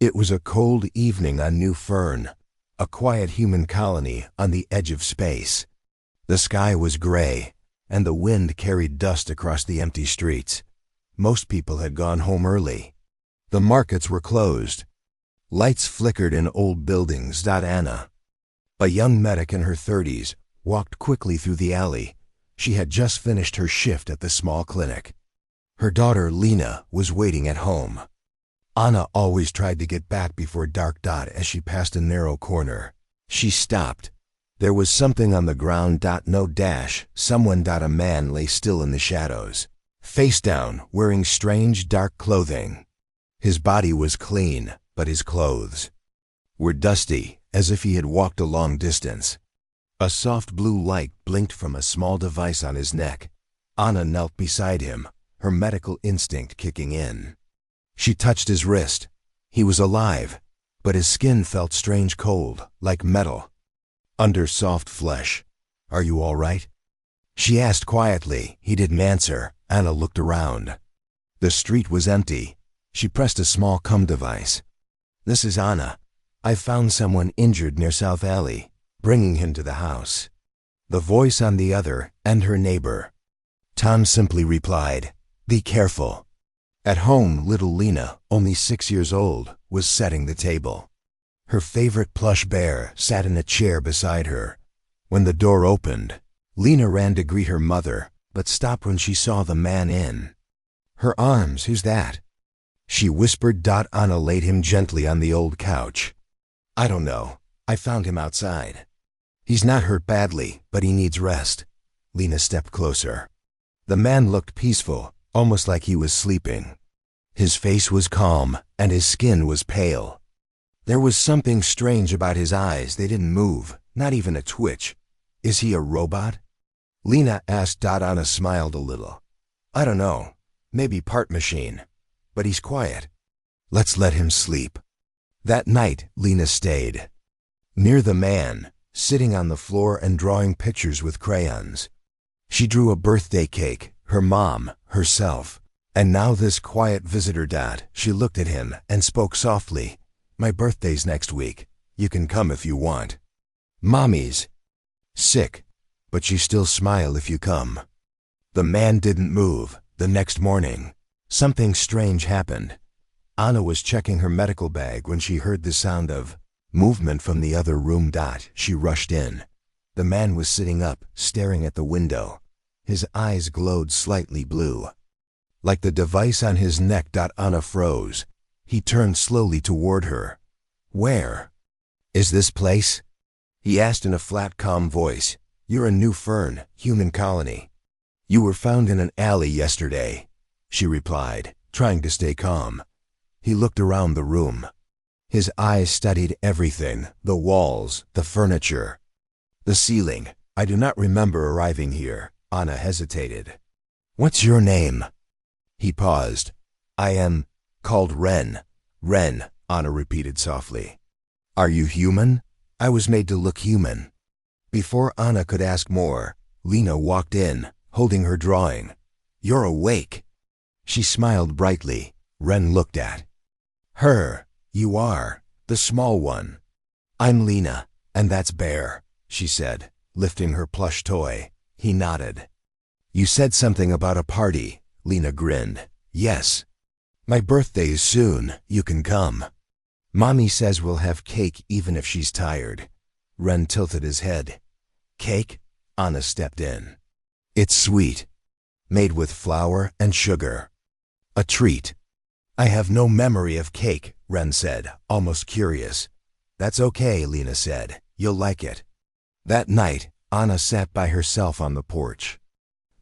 It was a cold evening on New Fern, a quiet human colony on the edge of space. The sky was gray, and the wind carried dust across the empty streets. Most people had gone home early. The markets were closed. Lights flickered in old buildings. Anna, a young medic in her 30s, walked quickly through the alley. She had just finished her shift at the small clinic. Her daughter, Lena, was waiting at home. Anna always tried to get back before dark. As she passed a narrow corner, she stopped. There was something on the ground. No dash. Someone. A man lay still in the shadows, face down, wearing strange dark clothing. His body was clean, but his clothes were dusty, as if he had walked a long distance. A soft blue light blinked from a small device on his neck. Anna knelt beside him, her medical instinct kicking in. She touched his wrist. He was alive, but his skin felt strange cold, like metal, under soft flesh. "Are you all right?" she asked quietly. He didn't answer. Anna looked around. The street was empty. She pressed a small device. "This is Anna. I found someone injured near South Alley, bringing him to the house." The voice on the other, and her neighbor. Tom simply replied, "Be careful." At home, little Lena, only 6 years old, was setting the table. Her favorite plush bear sat in a chair beside her. When the door opened, Lena ran to greet her mother, but stopped when she saw the man in her arms. "Who's that?" she whispered. Anna laid him gently on the old couch. "I don't know. I found him outside. He's not hurt badly, but he needs rest." Lena stepped closer. The man looked peaceful, almost like he was sleeping. His face was calm, and his skin was pale. There was something strange about his eyes. They didn't move, not even a twitch. "Is he a robot?" Lena asked. Anna smiled a little. "I don't know. Maybe part machine. But he's quiet. Let's let him sleep." That night, Lena stayed near the man, sitting on the floor and drawing pictures with crayons. She drew a birthday cake, her mom, herself, and now this quiet visitor. She looked at him and spoke softly. "My birthday's next week. You can come if you want. Mommy's sick, but she still smile if you come." The man didn't move. The next morning, something strange happened. Anna was checking her medical bag when she heard the sound of movement from the other room. She rushed in. The man was sitting up, staring at the window. His eyes glowed slightly blue, like the device on his neck. Anna froze. He turned slowly toward her. "Where is this place?" he asked in a flat, calm voice. "You're in New Fern, human colony. You were found in an alley yesterday," she replied, trying to stay calm. He looked around the room. His eyes studied everything, the walls, the furniture, the ceiling. "I do not remember arriving here." Anna hesitated. "What's your name?" He paused. "I am called Ren." "Ren," Anna repeated softly. "Are you human?" "I was made to look human." Before Anna could ask more, Lena walked in, holding her drawing. "You're awake." She smiled brightly. Ren looked at her. "You are the small one." "I'm Lena, and that's Bear," she said, lifting her plush toy. He nodded. "You said something about a party." Lena grinned. "Yes. My birthday is soon. You can come. Mommy says we'll have cake even if she's tired." Ren tilted his head. "Cake?" Anna stepped in. "It's sweet, made with flour and sugar. A treat." "I have no memory of cake," Ren said, almost curious. "That's okay," Lena said. "You'll like it." That night, Anna sat by herself on the porch.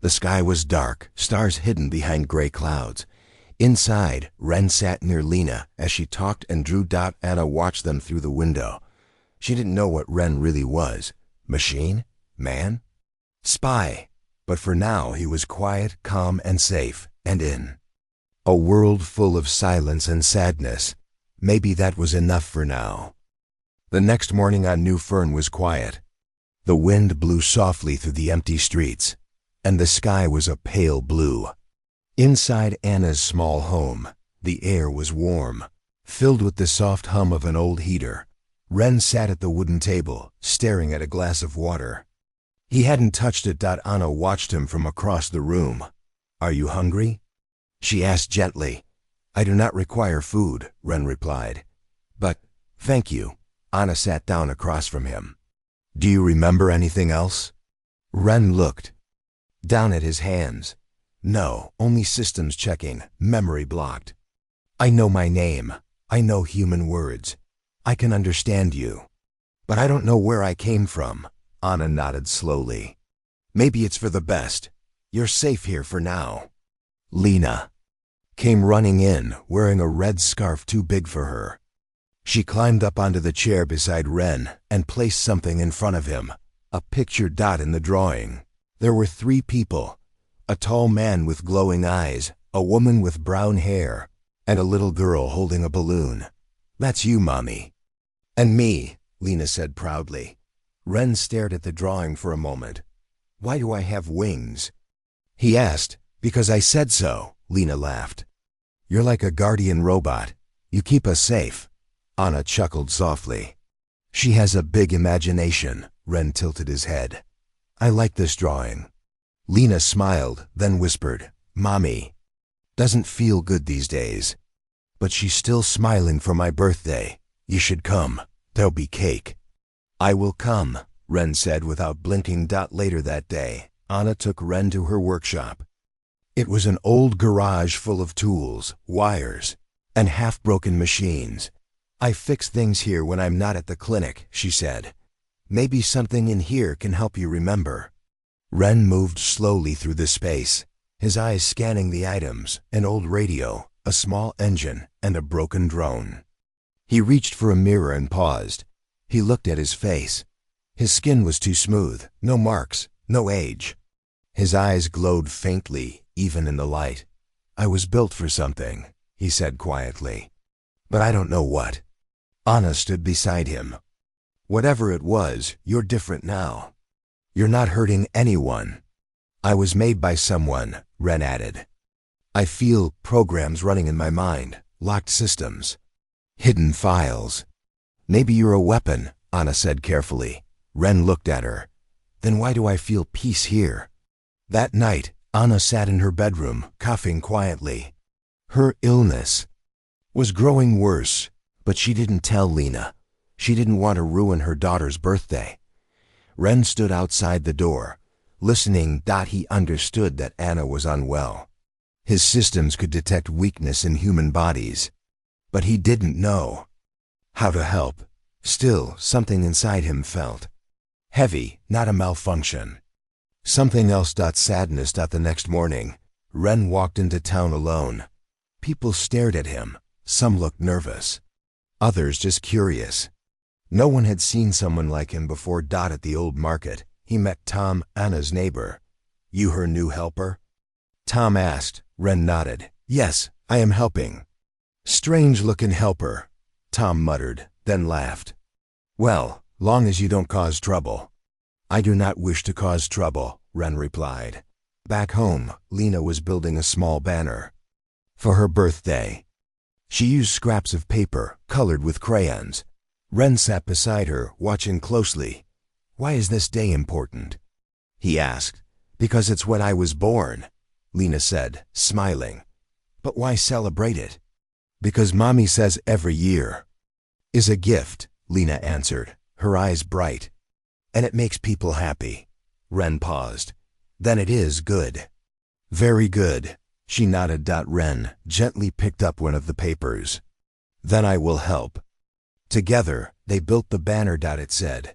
The sky was dark, stars hidden behind gray clouds. Inside, Ren sat near Lena as she talked and drew. Anna watched them through the window. She didn't know what Ren really was. Machine? Man? Spy? But for now he was quiet, calm, and safe, and in a world full of silence and sadness. Maybe that was enough for now. The next morning on New Fern was quiet. The wind blew softly through the empty streets, and the sky was a pale blue. Inside Anna's small home, the air was warm, Filled with the soft hum of an old heater, Ren sat at the wooden table, staring at a glass of water. He hadn't touched it. Anna watched him from across the room. "Are you hungry?" she asked gently. "I do not require food," Ren replied. "But, thank you." Anna sat down across from him. "Do you remember anything else?" Ren looked down at his hands. "No, only systems checking, memory blocked. I know my name. I know human words. I can understand you. But I don't know where I came from." Anna nodded slowly. "Maybe it's for the best. You're safe here for now." Lena came running in, wearing a red scarf too big for her. She climbed up onto the chair beside Ren and placed something in front of him, a picture. In the drawing, there were 3 people: a tall man with glowing eyes, a woman with brown hair, and a little girl holding a balloon. "That's you, Mommy." "And me," Lena said proudly. Ren stared at the drawing for a moment. "Why do I have wings?" he asked. "Because I said so," Lena laughed. "You're like a guardian robot. You keep us safe." Anna chuckled softly. "She has a big imagination." Ren tilted his head. "I like this drawing." Lena smiled, then whispered, "Mommy doesn't feel good these days. But she's still smiling for my birthday. You should come. There'll be cake." "I will come," Ren said without blinking. Later that day, Anna took Ren to her workshop. It was an old garage full of tools, wires, and half-broken machines. "I fix things here when I'm not at the clinic," she said. "Maybe something in here can help you remember." Ren moved slowly through the space, his eyes scanning the items: an old radio, a small engine, and a broken drone. He reached for a mirror and paused. He looked at his face. His skin was too smooth, no marks, no age. His eyes glowed faintly, even in the light. "I was built for something," he said quietly. "But I don't know what." Anna stood beside him. "Whatever it was, you're different now. You're not hurting anyone." "I was made by someone," Ren added. "I feel programs running in my mind, locked systems, hidden files." "Maybe you're a weapon," Anna said carefully. Ren looked at her. "Then why do I feel peace here?" That night, Anna sat in her bedroom, coughing quietly. Her illness was growing worse, but she didn't tell Lena. She didn't want to ruin her daughter's birthday. Ren stood outside the door, listening. He understood that Anna was unwell. His systems could detect weakness in human bodies, but he didn't know how to help. Still, something inside him felt heavy, not a malfunction. Something else. Sadness. The next morning, Ren walked into town alone. People stared at him. Some looked nervous, others just curious. No one had seen someone like him before. At the old market, he met Tom, Anna's neighbor. "You her new helper?" Tom asked. Ren nodded. "Yes, I am helping." "Strange-looking helper," Tom muttered, then laughed. "Well, long as you don't cause trouble." "I do not wish to cause trouble," Ren replied. Back home, Lena was building a small banner for her birthday. She used scraps of paper, colored with crayons. Ren sat beside her, watching closely. "Why is this day important?" he asked. "Because it's when I was born," Lena said, smiling. "But why celebrate it?" "Because Mommy says every year is a gift," Lena answered, her eyes bright. "And it makes people happy." Ren paused. "Then it is good." "Very good." She nodded. Ren gently picked up one of the papers. "Then I will help." Together, they built the banner. It said,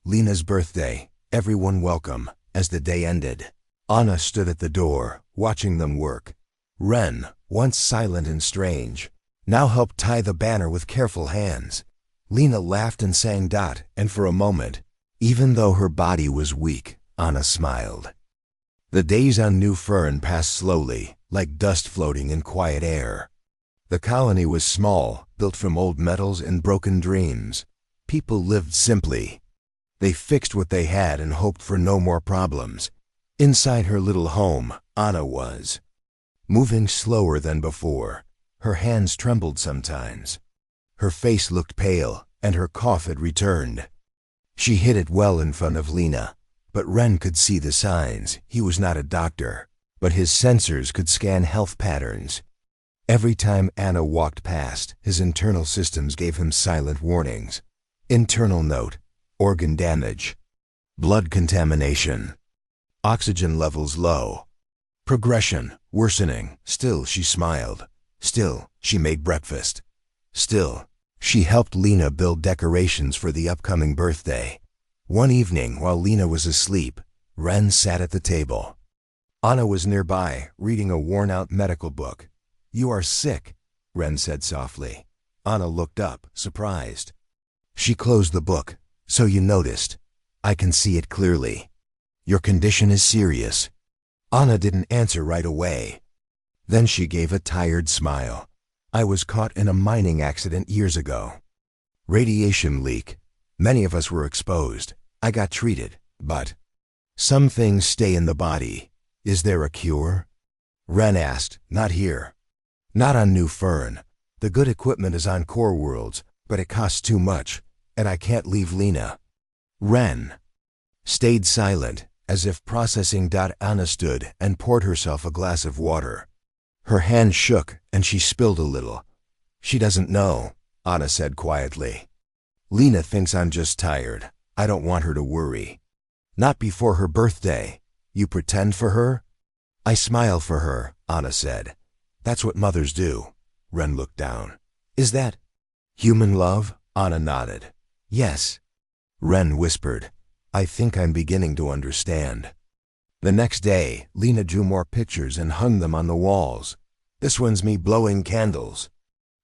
"Lena's birthday, everyone welcome." As the day ended, Anna stood at the door, watching them work. Ren, once silent and strange, now helped tie the banner with careful hands. Lena laughed and sang. And for a moment, even though her body was weak, Anna smiled. The days on New Fern passed slowly, like dust floating in quiet air. The colony was small, built from old metals and broken dreams. People lived simply. They fixed what they had and hoped for no more problems. Inside her little home, Anna was moving slower than before. Her hands trembled sometimes. Her face looked pale, and her cough had returned. She hid it well in front of Lena, but Ren could see the signs. He was not a doctor, but his sensors could scan health patterns. Every time Anna walked past, his internal systems gave him silent warnings. Internal note: organ damage, blood contamination, oxygen levels low, progression, worsening. Still, she smiled. Still, she made breakfast. Still, she helped Lena build decorations for the upcoming birthday. One evening, while Lena was asleep, Ren sat at the table. Anna was nearby, reading a worn-out medical book. "You are sick," Ren said softly. Anna looked up, surprised. She closed the book. "So you noticed. I can see it clearly. Your condition is serious." Anna didn't answer right away. Then she gave a tired smile. "I was caught in a mining accident years ago. Radiation leak. Many of us were exposed. I got treated, but some things stay in the body. Is there a cure?" Ren asked. "Not here. Not on New Fern. The good equipment is on Core Worlds, but it costs too much, and I can't leave Lena." Ren stayed silent, as if processing. Anna stood and poured herself a glass of water. Her hand shook, and she spilled a little. "She doesn't know," Anna said quietly. "Lena thinks I'm just tired. I don't want her to worry. Not before her birthday. You pretend for her?" "I smile for her," Anna said. "That's what mothers do." Ren looked down. "Is that human love?" Anna nodded. "Yes." Ren whispered, "I think I'm beginning to understand." The next day, Lena drew more pictures and hung them on the walls. "This one's me blowing candles,"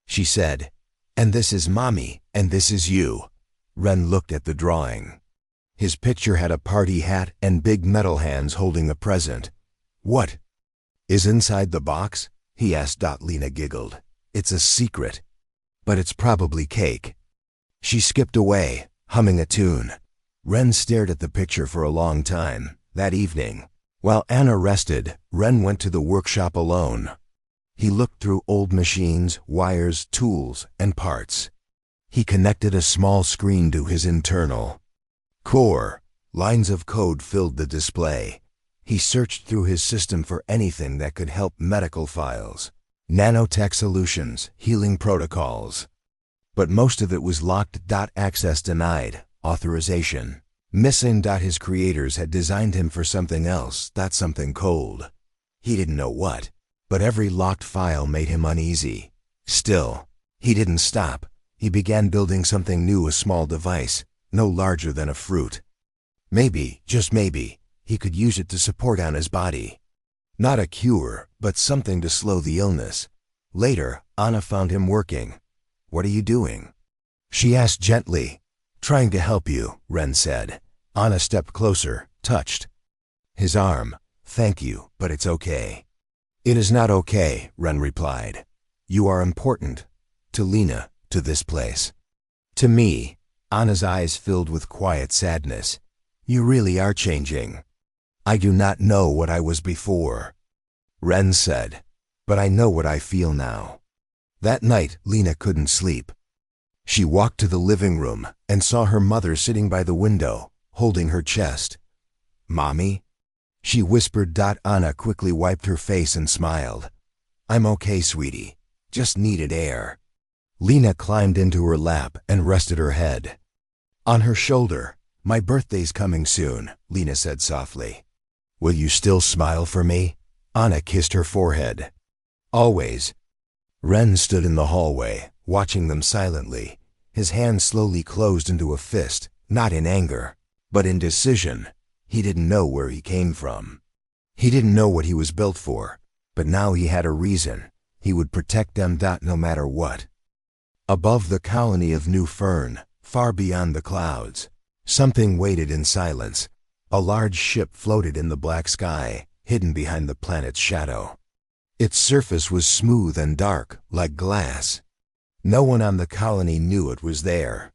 she said. "And this is Mommy, and this is you." Ren looked at the drawing. His picture had a party hat and big metal hands holding a present. "What is inside the box?" he asked. Lena giggled. "It's a secret, but it's probably cake." She skipped away, humming a tune. Ren stared at the picture for a long time. That evening, while Anna rested, Ren went to the workshop alone. He looked through old machines, wires, tools, and parts. He connected a small screen to his internal core. Lines of code filled the display. He searched through his system for anything that could help: medical files, nanotech solutions, healing protocols. But most of it was locked. Access denied, authorization missing. His creators had designed him for something else, something cold. He didn't know what, but every locked file made him uneasy. Still, he didn't stop. He began building something new, a small device, no larger than a fruit. Maybe, just maybe, he could use it to support Anna's body. Not a cure, but something to slow the illness. Later, Anna found him working. "What are you doing?" she asked gently. "Trying to help you," Ren said. Anna stepped closer, touched his arm. "Thank you, but it's okay." "It is not okay," Ren replied. "You are important. To Lena, to this place. To me." Anna's eyes filled with quiet sadness. "You really are changing. I do not know what I was before," Ren said, "but I know what I feel now." That night, Lena couldn't sleep. She walked to the living room and saw her mother sitting by the window, holding her chest. "Mommy?" she whispered. Anna quickly wiped her face and smiled. "I'm okay, sweetie. Just needed air." Lena climbed into her lap and rested her head on her shoulder. "My birthday's coming soon," Lena said softly. "Will you still smile for me?" Anna kissed her forehead. "Always." Ren stood in the hallway, watching them silently. His hand slowly closed into a fist, not in anger, but in decision. He didn't know where he came from. He didn't know what he was built for, but now he had a reason. He would protect them. No matter what. Above the colony of New Fern, far beyond the clouds, something waited in silence. A large ship floated in the black sky, hidden behind the planet's shadow. Its surface was smooth and dark, like glass. No one on the colony knew it was there.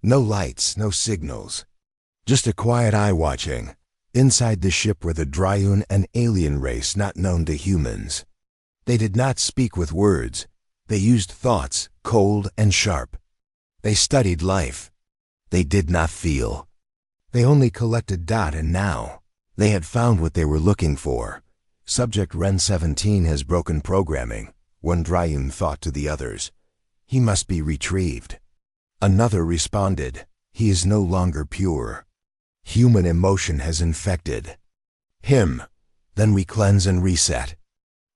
No lights, no signals. Just a quiet eye watching. Inside the ship were the Dryun, an alien race not known to humans. They did not speak with words. They used thoughts, cold and sharp. They studied life. They did not feel. They only collected data, and now they had found what they were looking for. Subject Ren 17 has broken programming, one Dryun thought to the others. He must be retrieved. Another responded, he is no longer pure. Human emotion has infected him. Then we cleanse and reset.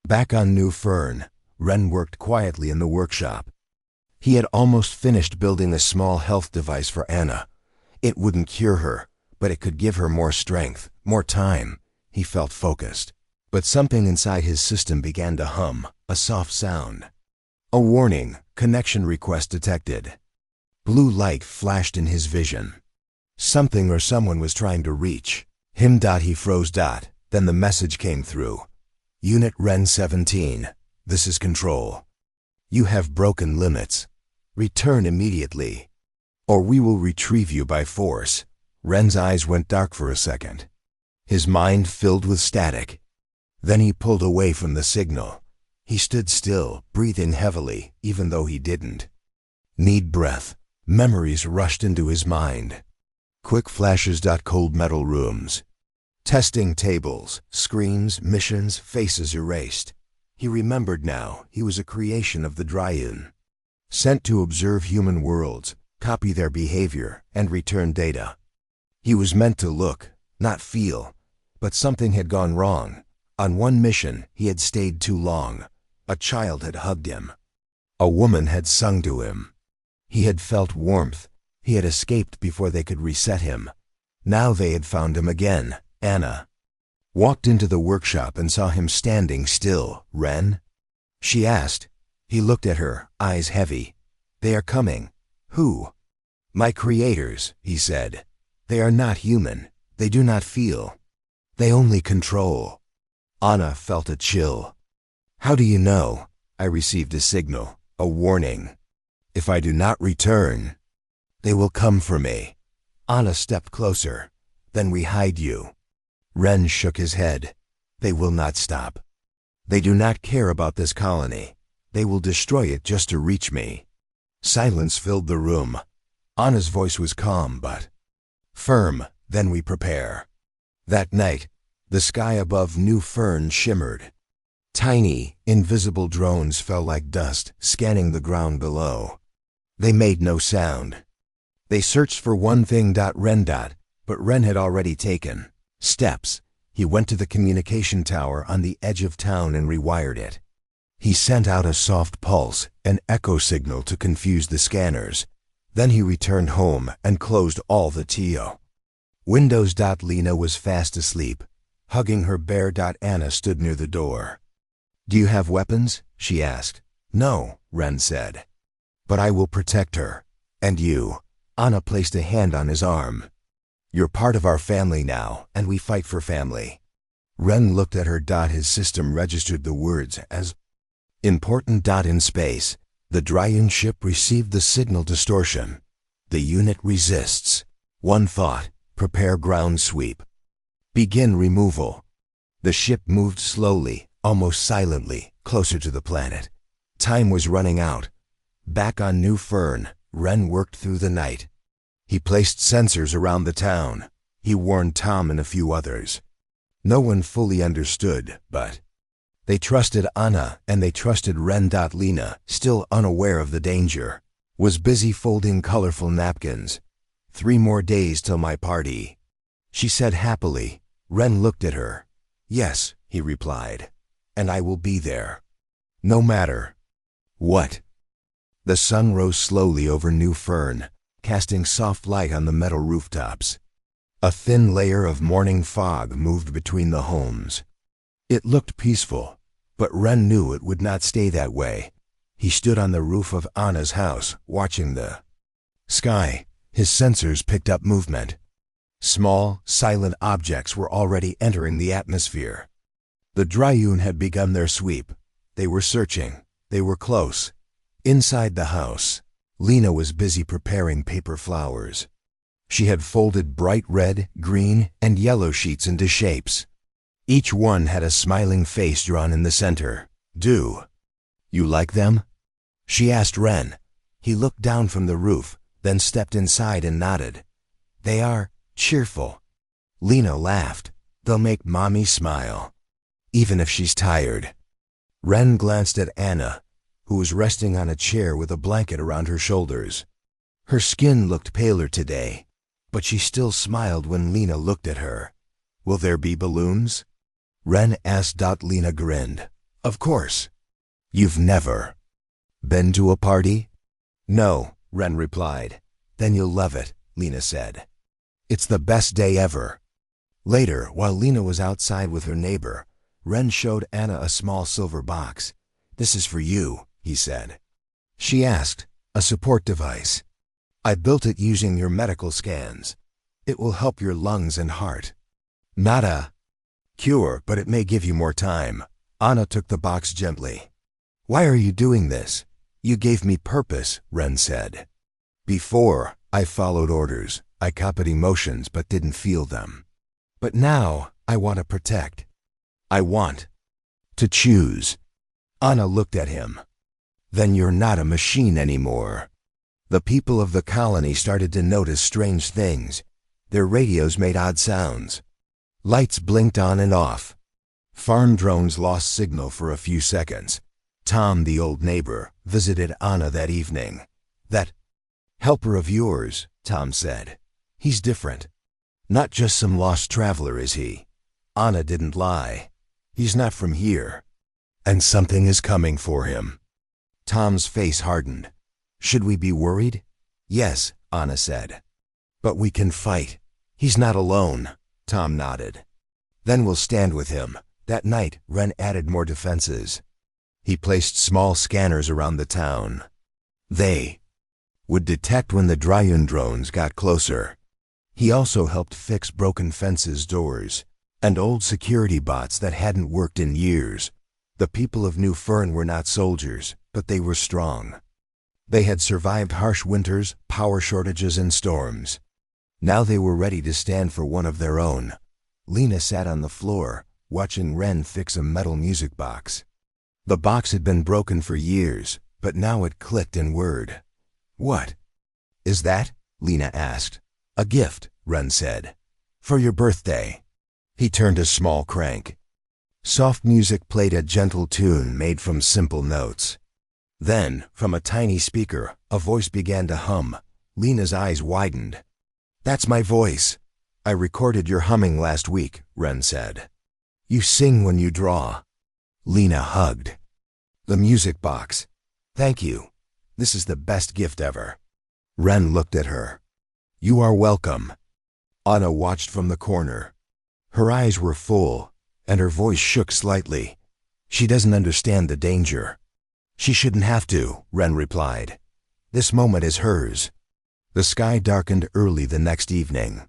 Back on New Fern, Ren worked quietly in the workshop. He had almost finished building a small health device for Anna. It wouldn't cure her, but it could give her more strength, more time. He felt focused. But something inside his system began to hum, a soft sound. A warning, connection request detected. Blue light flashed in his vision. Something or someone was trying to reach him. He froze. Then the message came through. Unit Ren 17, this is Control. You have broken limits. Return immediately, or we will retrieve you by force. Ren's eyes went dark for a second. His mind filled with static. Then he pulled away from the signal. He stood still, breathing heavily, even though he didn't need breath. Memories rushed into his mind. Quick flashes. Cold metal rooms. Testing tables, screens, missions, faces erased. He remembered now he was a creation of the Dryun, sent to observe human worlds, copy their behavior, and return data. He was meant to look, not feel, but something had gone wrong. On one mission, he had stayed too long. A child had hugged him. A woman had sung to him. He had felt warmth. He had escaped before they could reset him. Now they had found him again. Anna walked into the workshop and saw him standing still. Ren? She asked. He looked at her, eyes heavy. They are coming. Who? My creators, he said. They are not human. They do not feel. They only control. Anna felt a chill. How do you know? I received a signal, a warning. If I do not return, they will come for me. Anna stepped closer. Then we hide you. Ren shook his head. They will not stop. They do not care about this colony. They will destroy it just to reach me. Silence filled the room. Anna's voice was calm but firm. Then we prepare. That night, the sky above New Fern shimmered. Tiny, invisible drones fell like dust, scanning the ground below. They made no sound. They searched for one thing. Ren. But Ren had already taken steps. He went to the communication tower on the edge of town and rewired it. He sent out a soft pulse, an echo signal to confuse the scanners. Then he returned home and closed all the TO windows. Lena was fast asleep. Hugging her bear. Anna stood near the door. Do you have weapons? She asked. No, Ren said. But I will protect her. And you. Anna placed a hand on his arm. You're part of our family now, and we fight for family. Ren looked at her. His system registered the words as important. In space, the Dryun ship received the signal distortion. The unit resists. One thought, prepare ground sweep. Begin removal. The ship moved slowly, almost silently, closer to the planet. Time was running out. Back on New Fern, Ren worked through the night. He placed sensors around the town. He warned Tom and a few others. No one fully understood, but they trusted Anna and they trusted Ren. Lena, still unaware of the danger, was busy folding colorful napkins. 3 more days till my party, she said happily. Ren looked at her. Yes, he replied, and I will be there. No matter what. The sun rose slowly over New Fern, casting soft light on the metal rooftops. A thin layer of morning fog moved between the homes. It looked peaceful, but Ren knew it would not stay that way. He stood on the roof of Anna's house, watching the sky. His sensors picked up movement. Small, silent objects were already entering the atmosphere. The Dryun had begun their sweep. They were searching. They were close. Inside the house, Lena was busy preparing paper flowers. She had folded bright red, green, and yellow sheets into shapes. Each one had a smiling face drawn in the center. Do you like them? she asked Ren. He looked down from the roof, then stepped inside and nodded. They are cheerful. Lena laughed. They'll make Mommy smile, even if she's tired. Ren glanced at Anna, who was resting on a chair with a blanket around her shoulders. Her skin looked paler today, but she still smiled when Lena looked at her. Will there be balloons? Ren asked. Lena grinned. Of course. You've never been to a party? No, Ren replied. Then you'll love it, Lena said. It's the best day ever. Later, while Lena was outside with her neighbor, Ren showed Anna a small silver box. This is for you, he said. She asked, a support device. I built it using your medical scans. It will help your lungs and heart. Not a cure, but it may give you more time. Anna took the box gently. Why are you doing this? You gave me purpose, Ren said. Before, I followed orders. I copied emotions but didn't feel them. But now, I want to protect. I want to choose. Anna looked at him. Then you're not a machine anymore. The people of the colony started to notice strange things. Their radios made odd sounds. Lights blinked on and off. Farm drones lost signal for a few seconds. Tom, the old neighbor, visited Anna that evening. That helper of yours, Tom said. He's different. Not just some lost traveler, is he? Anna didn't lie. He's not from here. And something is coming for him. Tom's face hardened. Should we be worried? Yes, Anna said. But we can fight. He's not alone. Tom nodded. Then we'll stand with him. That night, Ren added more defenses. He placed small scanners around the town. They would detect when the Dryun drones got closer. He also helped fix broken fences, doors, and old security bots that hadn't worked in years. The people of New Fern were not soldiers, but they were strong. They had survived harsh winters, power shortages, and storms. Now they were ready to stand for one of their own. Lena sat on the floor, watching Ren fix a metal music box. The box had been broken for years, but now it clicked in word. What is that? Lena asked. A gift, Ren said. For your birthday. He turned a small crank. Soft music played a gentle tune made from simple notes. Then, from a tiny speaker, a voice began to hum. Lena's eyes widened. That's my voice. I recorded your humming last week, Ren said. You sing when you draw. Lena hugged the music box. Thank you. This is the best gift ever. Ren looked at her. You are welcome. Anna watched from the corner. Her eyes were full, and her voice shook slightly. She doesn't understand the danger. She shouldn't have to, Ren replied. This moment is hers. The sky darkened early the next evening.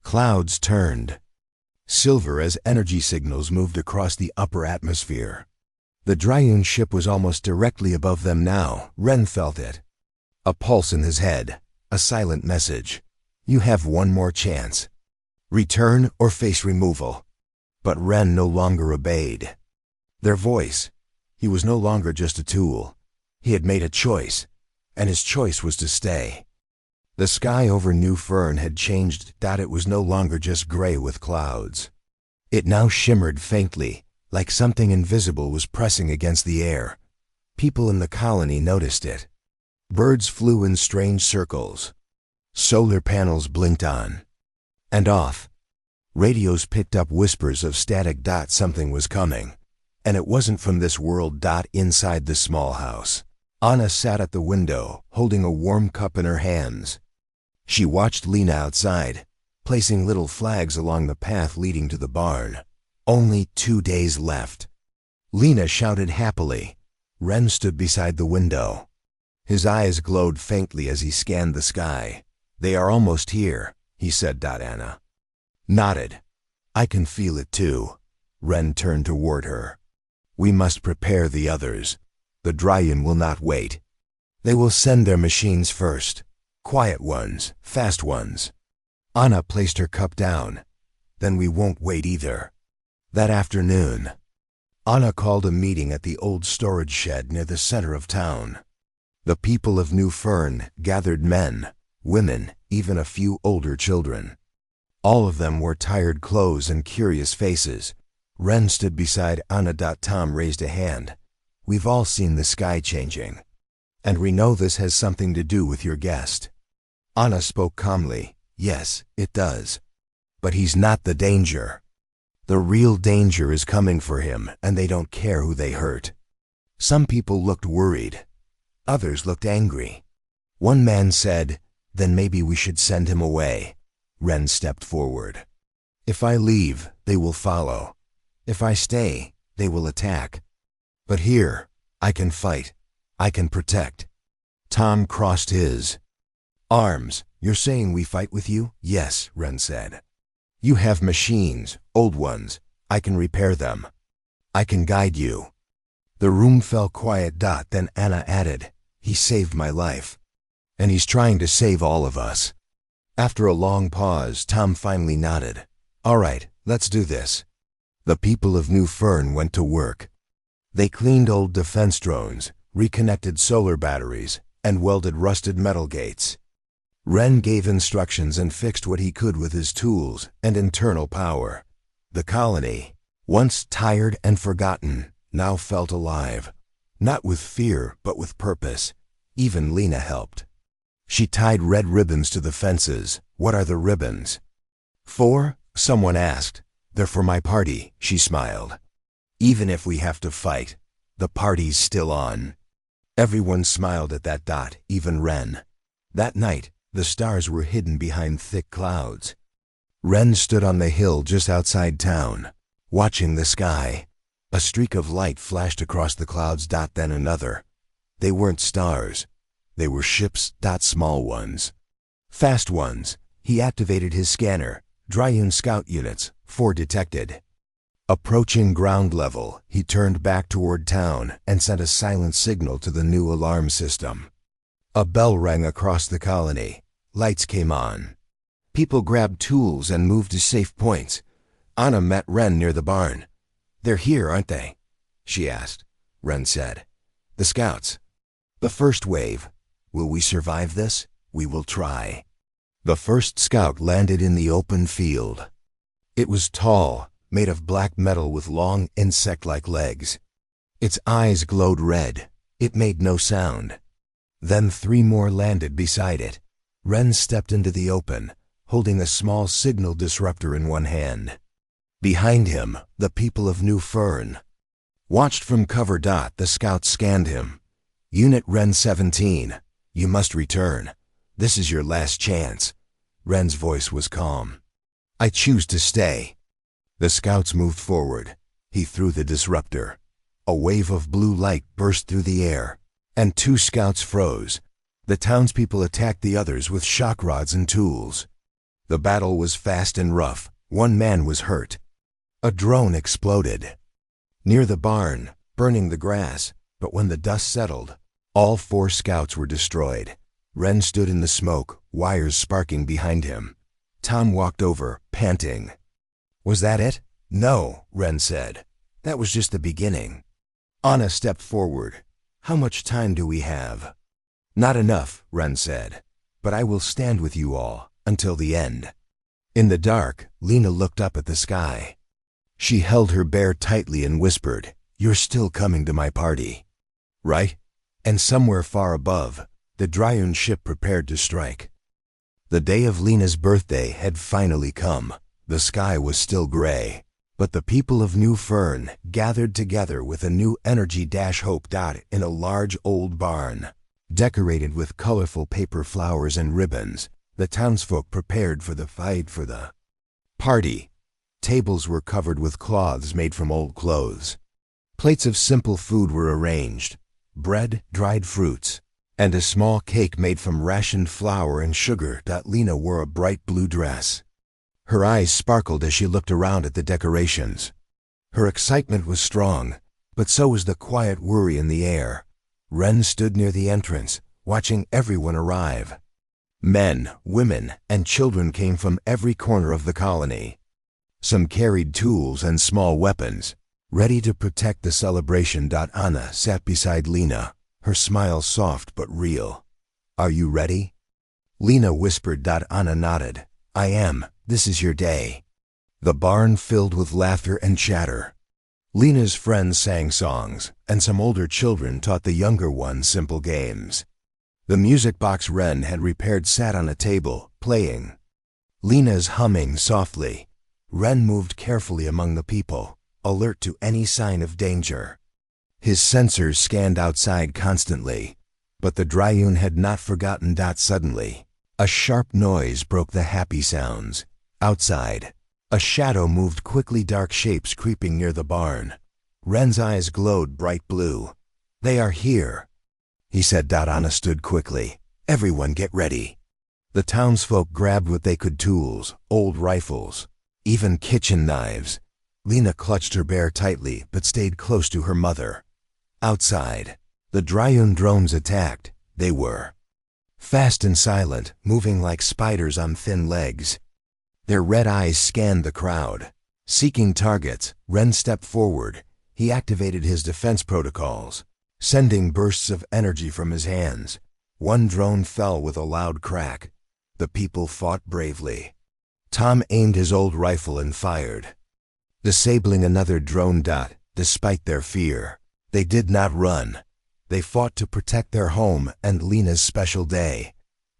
Clouds turned silver as energy signals moved across the upper atmosphere. The Dryun ship was almost directly above them now. Ren felt it. A pulse in his head, a silent message. You have one more chance. Return or face removal. But Ren no longer obeyed. Their voice. He was no longer just a tool. He had made a choice, and his choice was to stay. The sky over New Fern had changed. It was no longer just gray with clouds. It now shimmered faintly, like something invisible was pressing against the air. People in the colony noticed it. Birds flew in strange circles. Solar panels blinked on and off. Radios picked up whispers of static. Something was coming, and it wasn't from this world. Inside the small house, Anna sat at the window, holding a warm cup in her hands. She watched Lena outside, placing little flags along the path leading to the barn. Only 2 days left. Lena shouted happily. Ren stood beside the window. His eyes glowed faintly as he scanned the sky. They are almost here, he said. Anna nodded. I can feel it too. Ren turned toward her. We must prepare the others. The Dryun will not wait. They will send their machines first. Quiet ones, fast ones. Anna placed her cup down. Then we won't wait either. That afternoon, Anna called a meeting at the old storage shed near the center of town. The people of New Fern gathered men, women, even a few older children. All of them wore tired clothes and curious faces. Ren stood beside Anna. Tom raised a hand. We've all seen the sky changing. And we know this has something to do with your guest. Anna spoke calmly. Yes, it does. But he's not the danger. The real danger is coming for him, and they don't care who they hurt. Some people looked worried. Others looked angry. One man said, "Then maybe we should send him away." Ren stepped forward. "If I leave, they will follow. If I stay, they will attack. But here, I can fight. I can protect." Tom crossed his arms. "You're saying we fight with you?" "Yes," Ren said. "You have machines, old ones. I can repair them. I can guide you." The room fell quiet. Then Anna added, "He saved my life. And he's trying to save all of us." After a long pause, Tom finally nodded. "All right, let's do this." The people of New Fern went to work. They cleaned old defense drones, reconnected solar batteries, and welded rusted metal gates. Ren gave instructions and fixed what he could with his tools and internal power. The colony, once tired and forgotten, now felt alive. Not with fear, but with purpose. Even Lena helped. She tied red ribbons to the fences. "What are the ribbons for?" someone asked. "They're for my party," she smiled. "Even if we have to fight, the party's still on." Everyone smiled at that. Even Ren. That night, the stars were hidden behind thick clouds. Ren stood on the hill just outside town, watching the sky. A streak of light flashed across the clouds. Then another. They weren't stars. They were ships. Small ones. Fast ones. He activated his scanner. Dryun scout units, 4 detected. Approaching ground level, he turned back toward town and sent a silent signal to the new alarm system. A bell rang across the colony. Lights came on. People grabbed tools and moved to safe points. Anna met Ren near the barn. "They're here, aren't they?" she asked. Ren said, "The scouts. The first wave. Will we survive this? We will try." The first scout landed in the open field. It was tall, made of black metal with long insect-like legs. Its eyes glowed red. It made no sound. Then 3 more landed beside it. Ren stepped into the open, holding a small signal disruptor in one hand. Behind him, the people of New Fern watched from cover. The scouts scanned him. "Unit Ren 17, you must return. This is your last chance." Ren's voice was calm. "I choose to stay." The scouts moved forward. He threw the disruptor. A wave of blue light burst through the air, and 2 scouts froze. The townspeople attacked the others with shock rods and tools. The battle was fast and rough. 1 man was hurt. A drone exploded near the barn, burning the grass, but when the dust settled, all 4 scouts were destroyed. Ren stood in the smoke, wires sparking behind him. Tom walked over, panting. "Was that it?" "No," Ren said. "That was just the beginning." Anna stepped forward. "How much time do we have?" "Not enough," Ren said. "But I will stand with you all until the end." In the dark, Lena looked up at the sky. She held her bear tightly and whispered, "You're still coming to my party, right?" And somewhere far above, the Dryun ship prepared to strike. The day of Lena's birthday had finally come. The sky was still gray, but the people of New Fern gathered together with a new energy. Hope. In a large old barn, decorated with colorful paper flowers and ribbons, the townsfolk prepared for the fight for the party. Tables were covered with cloths made from old clothes. Plates of simple food were arranged: bread, dried fruits, and a small cake made from rationed flour and sugar. Lena wore a bright blue dress. Her eyes sparkled as she looked around at the decorations. Her excitement was strong, but so was the quiet worry in the air. Ren stood near the entrance, watching everyone arrive. Men, women, and children came from every corner of the colony. Some carried tools and small weapons, ready to protect the celebration. Anna sat beside Lena. her smile soft but real. "Are you ready?" Lena whispered. Anna nodded. "I am. This is your day." The barn filled with laughter and chatter. Lena's friends sang songs, and some older children taught the younger ones simple games. The music box Ren had repaired sat on a table, playing. Lena's humming softly. Ren moved carefully among the people, alert to any sign of danger. His sensors scanned outside constantly, but the Dryun had not forgotten. Suddenly, a sharp noise broke the happy sounds. Outside, a shadow moved quickly, dark shapes creeping near the barn. Ren's eyes glowed bright blue. "They are here," he said. Anna stood quickly. "Everyone get ready." The townsfolk grabbed what they could: tools, old rifles, even kitchen knives. Lena clutched her bear tightly but stayed close to her mother. Outside, the Dryun drones attacked. They were fast and silent, moving like spiders on thin legs. Their red eyes scanned the crowd. Seeking targets, Ren stepped forward. He activated his defense protocols, sending bursts of energy from his hands. One drone fell with a loud crack. The people fought bravely. Tom aimed his old rifle and fired, disabling another drone. Despite their fear, they did not run. They fought to protect their home and Lena's special day.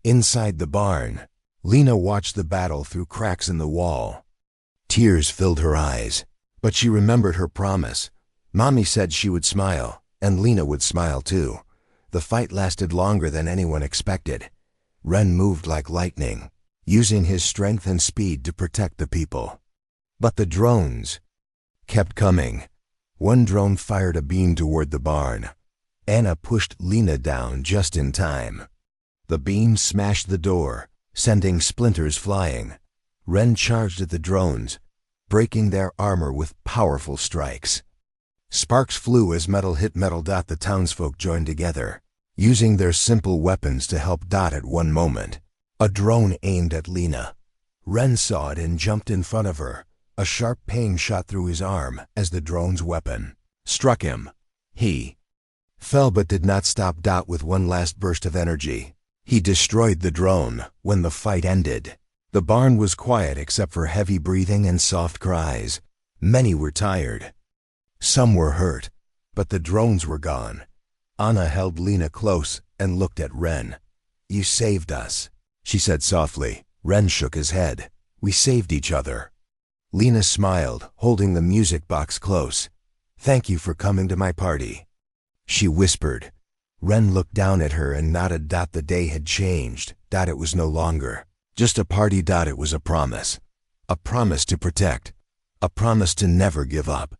Inside the barn, Lena watched the battle through cracks in the wall. Tears filled her eyes, but she remembered her promise. Mommy said she would smile, and Lena would smile too. The fight lasted longer than anyone expected. Ren moved like lightning, using his strength and speed to protect the people. But the drones kept coming. One drone fired a beam toward the barn. Anna pushed Lena down just in time. The beam smashed the door, sending splinters flying. Ren charged at the drones, breaking their armor with powerful strikes. Sparks flew as metal hit metal. The townsfolk joined together, using their simple weapons to help. At one moment, a drone aimed at Lena. Ren saw it and jumped in front of her. A sharp pain shot through his arm as the drone's weapon struck him. He fell but did not stop. With one last burst of energy, he destroyed the drone. When the fight ended, the barn was quiet except for heavy breathing and soft cries. Many were tired. Some were hurt, but the drones were gone. Anna held Lena close and looked at Ren. "You saved us," she said softly. Ren shook his head. "We saved each other." Lena smiled, holding the music box close. "Thank you for coming to my party," she whispered. Ren looked down at her and nodded. The day had changed. It was no longer just a party. It was a promise to protect, a promise to never give up.